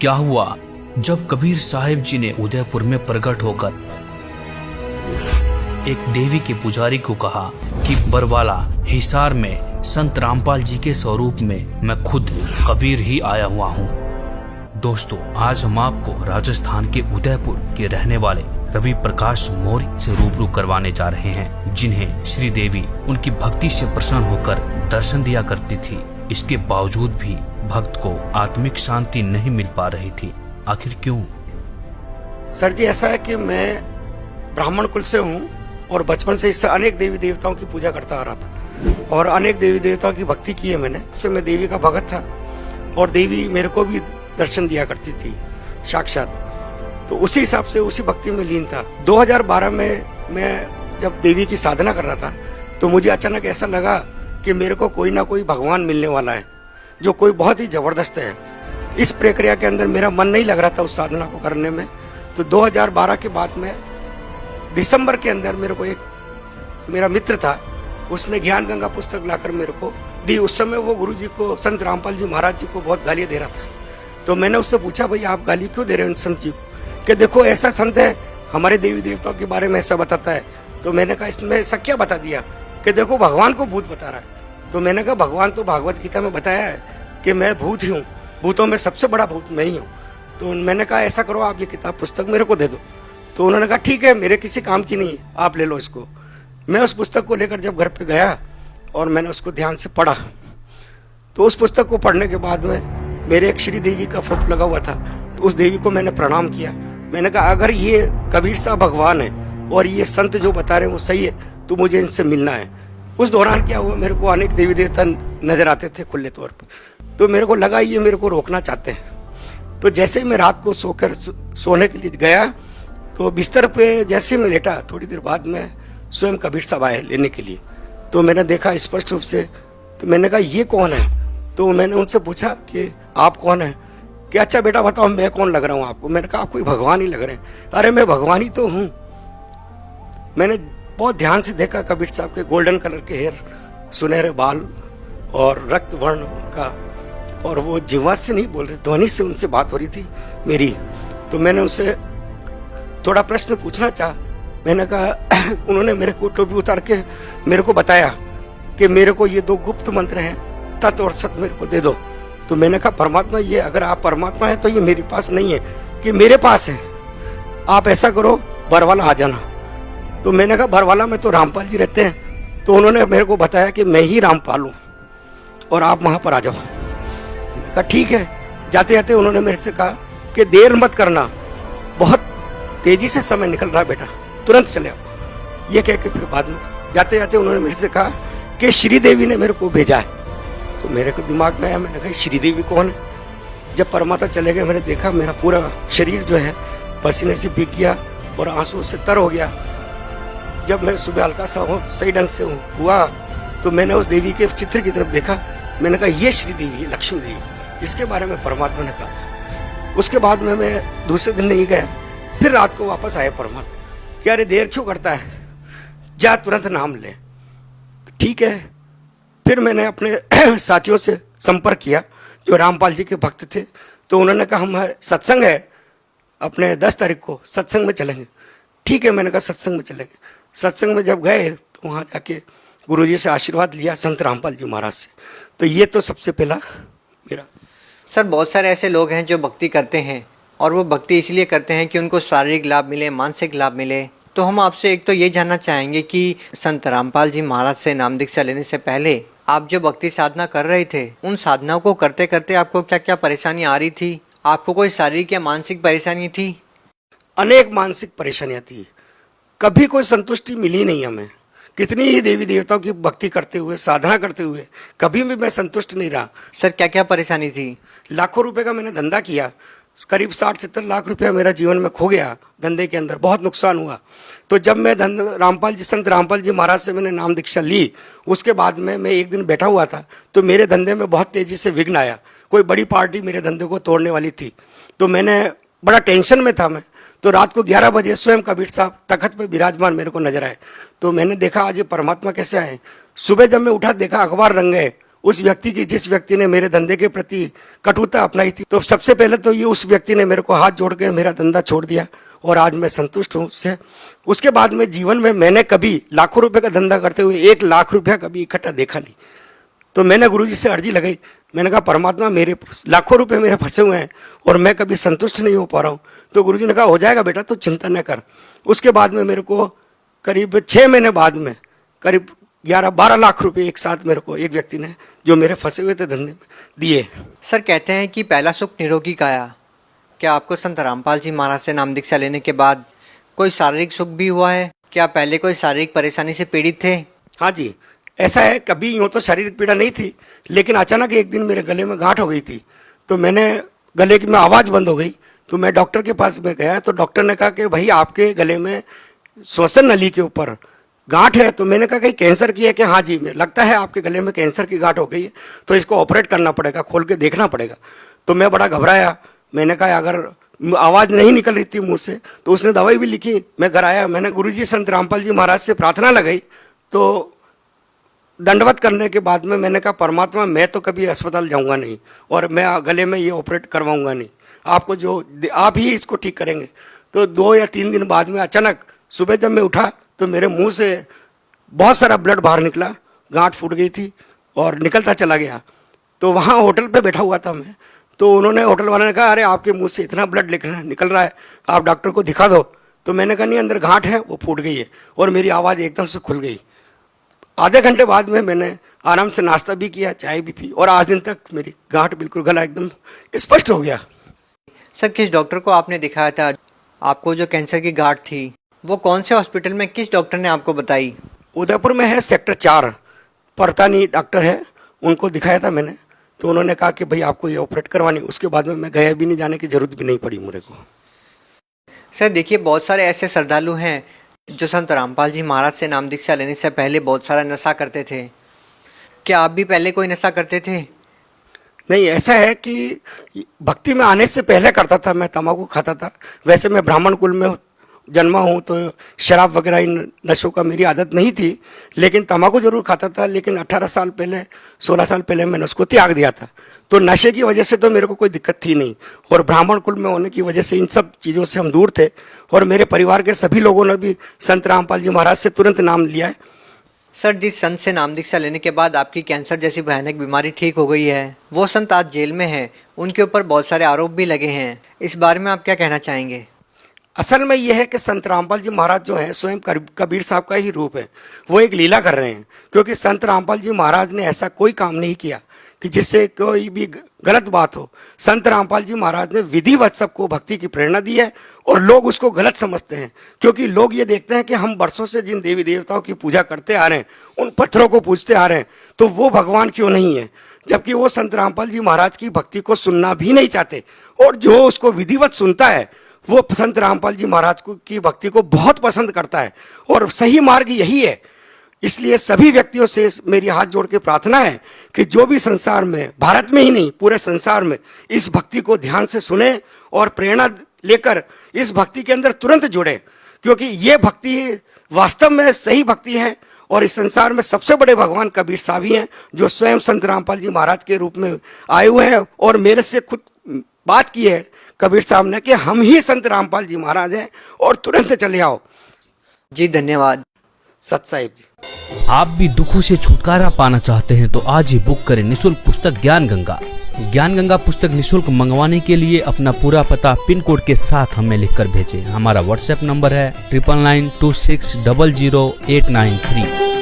क्या हुआ जब कबीर साहिब जी ने उदयपुर में प्रकट होकर एक देवी के पुजारी को कहा कि बरवाला हिसार में संत रामपाल जी के स्वरूप में मैं खुद कबीर ही आया हुआ हूँ। दोस्तों, आज हम आपको राजस्थान के उदयपुर के रहने वाले रवि प्रकाश मौर्य से रूबरू करवाने जा रहे हैं, जिन्हें श्री देवी उनकी भक्ति से प्रसन्न होकर दर्शन दिया करती थी। इसके बावजूद भी भक्त को आत्मिक शांति नहीं मिल पा रही थी। आखिर क्यों? सर जी, ऐसा है कि मैं ब्राह्मण कुल से हूँ और बचपन से इससे अनेक देवी देवताओं की पूजा करता आ रहा था और अनेक देवी देवताओं की भक्ति की है मैंने। उससे मैं देवी का भगत था और देवी मेरे को भी दर्शन दिया करती थी साक्षात। तो उसी हिसाब से उसी भक्ति में लीन था। 2012 में मैं जब देवी की साधना कर रहा था तो मुझे अचानक ऐसा लगा कि मेरे को कोई ना कोई भगवान मिलने वाला है जो कोई बहुत ही जबरदस्त है। इस प्रक्रिया के अंदर मेरा मन नहीं लग रहा था उस साधना को करने में। तो 2012 के बाद में दिसंबर के अंदर मेरे को एक मेरा मित्र था, उसने ज्ञान गंगा पुस्तक लाकर मेरे को दी। उस समय वो गुरु जी को, संत रामपाल जी महाराज जी को बहुत गालियाँ दे रहा था। तो मैंने उससे पूछा, भाई आप गाली क्यों दे रहे हो संत जी को? कि देखो ऐसा संत है, हमारे देवी देवताओं के बारे में ऐसा बताता है। तो मैंने कहा इसमें ऐसा क्या बता दिया? कि देखो भगवान को भूत बता रहा है। तो मैंने कहा भगवान तो भागवत गीता में बताया है कि मैं भूत ही हूँ, भूतों में सबसे बड़ा भूत मैं ही हूँ। तो मैंने कहा ऐसा करो, आप ये किताब पुस्तक मेरे को दे दो। तो उन्होंने कहा ठीक है, मेरे किसी काम की नहीं है, आप ले लो इसको। मैं उस पुस्तक को लेकर जब घर पे गया और मैंने उसको ध्यान से पढ़ा, तो उस पुस्तक को पढ़ने के बाद में मेरे एक श्री देवी का फोटो लगा हुआ था। तो उस देवी को मैंने प्रणाम किया। मैंने कहा अगर ये कबीर साहब भगवान है और ये संत जो बता रहे हैं वो सही है तो मुझे इनसे मिलना है। उस दौरान क्या हुआ, मेरे को अनेक देवी देवता नजर आते थे खुले तौर पर। तो मेरे को लगा ये मेरे को रोकना चाहते हैं। तो जैसे ही मैं रात को सोने के लिए गया तो बिस्तर पे जैसे मैं लेटा, थोड़ी देर बाद में स्वयं कबीर साहब आए लेने के लिए। तो मैंने देखा स्पष्ट रूप से। तो मैंने कहा ये कौन है? तो मैंने उनसे पूछा कि आप कौन है? कि अच्छा बेटा बताओ मैं कौन लग रहा हूँ आपको? मैंने कहा आप कोई भगवान ही लग रहे हैं। अरे मैं भगवान ही तो हूँ। मैंने बहुत ध्यान से देखा कबीर साहब के गोल्डन कलर के हेयर, सुनहरे बाल और रक्त वर्ण का, और वो जिह्वा से नहीं बोल रहे, ध्वनि से उनसे बात हो रही थी मेरी। तो मैंने उनसे थोड़ा प्रश्न पूछना चाहा। मैंने कहा उन्होंने मेरे को टोपी उतार के मेरे को बताया कि मेरे को ये 2 गुप्त मंत्र हैं, तत् और सत, मेरे को दे दो। तो मैंने कहा परमात्मा, ये अगर आप परमात्मा है तो ये मेरे पास नहीं है कि मेरे पास है। आप ऐसा करो बरवाला आ जाना। तो मैंने कहा बरवाला में तो रामपाल जी रहते हैं। तो उन्होंने मेरे को बताया कि मैं ही रामपाल हूँ और आप वहाँ पर आ जाओ। मैंने कहा ठीक है। जाते जाते उन्होंने मेरे से कहा कि देर मत करना, बहुत तेजी से समय निकल रहा है बेटा, तुरंत चले आओ। ये कह के फिर बाद में जाते जाते उन्होंने मेरे से कहा कि श्री देवी ने मेरे को भेजा है। तो मेरे को दिमाग में आया, मैंने कहा श्री देवी कौन है? जब परमात्मा चले गए मैंने देखा मेरा पूरा शरीर जो है पसीने से भीग गया और आंसू से तर हो गया। जब मैं सुबह हल्का सा सही ढंग से हुआ तो मैंने उस देवी के चित्र की तरफ देखा। मैंने कहा ये श्री देवी है, लक्ष्मी देवी, इसके बारे में परमात्मा ने कहा। उसके बाद में मैं दूसरे दिन नहीं गया। फिर रात को वापस आया परमात्मा कि अरे देर क्यों करता है, जा तुरंत नाम ले। ठीक है। फिर मैंने अपने साथियों से संपर्क किया जो रामपाल जी के भक्त थे। तो उन्होंने कहा हम सत्संग है अपने 10 तारीख को, सत्संग में चलेंगे। ठीक है, मैंने कहा सत्संग में चलेंगे। सत्संग में जब गए तो वहाँ जाके गुरुजी से आशीर्वाद लिया, संत रामपाल जी महाराज से। तो ये तो सबसे पहला मेरा। सर, बहुत सारे ऐसे लोग हैं जो भक्ति करते हैं और वो भक्ति इसलिए करते हैं कि उनको शारीरिक लाभ मिले, मानसिक लाभ मिले। तो हम आपसे एक तो ये जानना चाहेंगे कि संत रामपाल जी महाराज से नाम दीक्षा लेने से पहले आप जो भक्ति साधना कर रहे थे, उन साधनाओं को करते करते आपको क्या क्या परेशानी आ रही थी? आपको कोई शारीरिक या मानसिक परेशानी थी? अनेक मानसिक परेशानियां थी, कभी कोई संतुष्टि मिली नहीं हमें। कितनी ही देवी देवताओं की भक्ति करते हुए, साधना करते हुए, कभी भी मैं संतुष्ट नहीं रहा। सर, क्या क्या परेशानी थी? लाखों रुपए का मैंने धंधा किया, करीब 60-70 लाख रुपया मेरा जीवन में खो गया धंधे के अंदर, बहुत नुकसान हुआ। तो जब मैं संत रामपाल जी महाराज से मैंने नाम दीक्षा ली, उसके बाद में मैं एक दिन बैठा हुआ था तो मेरे धंधे में बहुत तेजी से विघ्न आया। कोई बड़ी पार्टी मेरे धंधे को तोड़ने वाली थी। तो मैंने बड़ा टेंशन में था मैं। तो रात को 11 बजे स्वयं कबीर साहब तखत पे विराजमान मेरे को नजर आए। तो मैंने देखा आज ये परमात्मा कैसे आए। सुबह जब मैं उठा देखा अखबार रंग गए, उस व्यक्ति की, जिस व्यक्ति ने मेरे धंधे के प्रति कटुता अपनाई थी, तो सबसे पहले तो ये उस व्यक्ति ने मेरे को हाथ जोड़ के मेरा धंधा छोड़ दिया और आज मैं संतुष्ट हूँ उससे। उसके बाद में जीवन में मैंने कभी लाखों रुपए का धंधा करते हुए 1 लाख रुपया कभी इकट्ठा देखा नहीं। तो मैंने गुरुजी से अर्जी लगाई, मैंने कहा परमात्मा मेरे लाखों रुपए मेरे फंसे हुए हैं और मैं कभी संतुष्ट नहीं हो पा रहा हूँ। तो गुरुजी ने कहा हो जाएगा बेटा, तो चिंता न कर। उसके बाद में मेरे को करीब 6 महीने बाद में करीब 11-12 लाख रुपए एक साथ मेरे को एक व्यक्ति ने, जो मेरे फंसे हुए थे धंधे में, दिए। सर कहते हैं कि पहला सुख निरोगी काया। क्या आपको संत रामपाल जी महाराज से नाम दीक्षा लेने के बाद कोई शारीरिक सुख भी हुआ है? क्या पहले कोई शारीरिक परेशानी से पीड़ित थे? हाँ जी, ऐसा है। कभी यूँ तो शारीरिक पीड़ा नहीं थी, लेकिन अचानक एक दिन मेरे गले में गांठ हो गई थी। तो मैंने गले की में आवाज़ बंद हो गई। तो मैं डॉक्टर के पास में गया, तो डॉक्टर ने कहा कि भाई आपके गले में श्वसन नली के ऊपर गांठ है। तो मैंने कहा कहीं कैंसर की है कि हाँ जी, लगता है आपके गले में कैंसर की गांठ हो गई है, तो इसको ऑपरेट करना पड़ेगा, खोल के देखना पड़ेगा। तो मैं बड़ा घबराया। मैंने कहा अगर आवाज़ नहीं निकल रही थी मुँह से, तो उसने दवाई भी लिखी। मैं घर आया, मैंने गुरुजी संत रामपाल जी महाराज से प्रार्थना लगाई। तो दंडवत करने के बाद में मैंने कहा परमात्मा मैं तो कभी अस्पताल जाऊंगा नहीं और मैं गले में ये ऑपरेट करवाऊंगा नहीं, आपको जो आप ही इसको ठीक करेंगे। तो 2 या 3 दिन बाद में अचानक सुबह जब मैं उठा तो मेरे मुंह से बहुत सारा ब्लड बाहर निकला, गांठ फूट गई थी और निकलता चला गया। तो वहाँ होटल पे बैठा हुआ था मैं, तो उन्होंने, होटल वाले ने कहा अरे आपके मुंह से इतना ब्लड निकल रहा है, आप डॉक्टर को दिखा दो। तो मैंने कहा नहीं, अंदर गांठ है, वो फूट गई है। और मेरी आवाज़ एकदम से खुल गई। आधे घंटे बाद में मैंने आराम से नाश्ता भी किया, चाय भी पी, और आज दिन तक मेरी गांठ बिल्कुल, गला एकदम स्पष्ट हो गया। सर किस डॉक्टर को आपने दिखाया था? आपको जो कैंसर की गांठ थी वो कौन से हॉस्पिटल में, किस डॉक्टर ने आपको बताई? उदयपुर में है, सेक्टर 4 परतानी डॉक्टर है, उनको दिखाया था मैंने। तो उन्होंने कहा कि भाई आपको ये ऑपरेट करवानी। उसके बाद में मैं गया भी नहीं, जाने की जरूरत भी नहीं पड़ी मेरे को। सर देखिए, बहुत सारे ऐसे श्रद्धालु हैं जो संत रामपाल जी महाराज से नाम दीक्षा लेने से पहले बहुत सारा नशा करते थे। क्या आप भी पहले कोई नशा करते थे? नहीं, ऐसा है कि भक्ति में आने से पहले करता था, मैं तंबाकू खाता था। वैसे मैं ब्राह्मण कुल में जन्मा हूँ, तो शराब वगैरह इन नशों का मेरी आदत नहीं थी, लेकिन तंबाकू जरूर खाता था। लेकिन 18 साल पहले, 16 साल पहले मैंने उसको त्याग दिया था। तो नशे की वजह से तो मेरे को कोई दिक्कत थी नहीं, और ब्राह्मण कुल में होने की वजह से इन सब चीज़ों से हम दूर थे। और मेरे परिवार के सभी लोगों ने भी संत रामपाल जी महाराज से तुरंत नाम लिया है। सर जिस संत से नाम दीक्षा लेने के बाद आपकी कैंसर जैसी भयानक बीमारी ठीक हो गई है, वो संत आज जेल में है, उनके ऊपर बहुत सारे आरोप भी लगे हैं। इस बारे में आप क्या कहना चाहेंगे? असल में यह है कि संत रामपाल जी महाराज जो हैं स्वयं कबीर साहब का ही रूप है। वो एक लीला कर रहे हैं, क्योंकि संत रामपाल जी महाराज ने ऐसा कोई काम नहीं किया कि जिससे कोई भी गलत बात हो। संत रामपाल जी महाराज ने विधिवत सबको भक्ति की प्रेरणा दी है, और लोग उसको गलत समझते हैं, क्योंकि लोग ये देखते हैं कि हम वर्षों से जिन देवी देवताओं की पूजा करते आ रहे हैं, उन पत्थरों को पूजते आ रहे हैं, तो वो भगवान क्यों नहीं है? जबकि वो संत रामपाल जी महाराज की भक्ति को सुनना भी नहीं चाहते, और जो उसको विधिवत सुनता है वो संत रामपाल जी महाराज की भक्ति को बहुत पसंद करता है, और सही मार्ग यही है। इसलिए सभी व्यक्तियों से मेरी हाथ जोड़ के प्रार्थना है कि जो भी संसार में, भारत में ही नहीं पूरे संसार में, इस भक्ति को ध्यान से सुने और प्रेरणा लेकर इस भक्ति के अंदर तुरंत जुड़े, क्योंकि ये भक्ति वास्तव में सही भक्ति है। और इस संसार में सबसे बड़े भगवान कबीर साहब ही हैं, जो स्वयं संत रामपाल जी महाराज के रूप में आए हुए हैं, और मेरे से खुद बात की है कबीर साहब ने कि हम ही संत रामपाल जी महाराज हैं, और तुरंत चले आओ। जी धन्यवाद। सत साहिब जी। आप भी दुखों से छुटकारा पाना चाहते हैं तो आज ही बुक करें निःशुल्क पुस्तक ज्ञान गंगा। ज्ञान गंगा पुस्तक निःशुल्क मंगवाने के लिए अपना पूरा पता पिन कोड के साथ हमें लिखकर भेजें। हमारा व्हाट्सएप नंबर है 9992600893।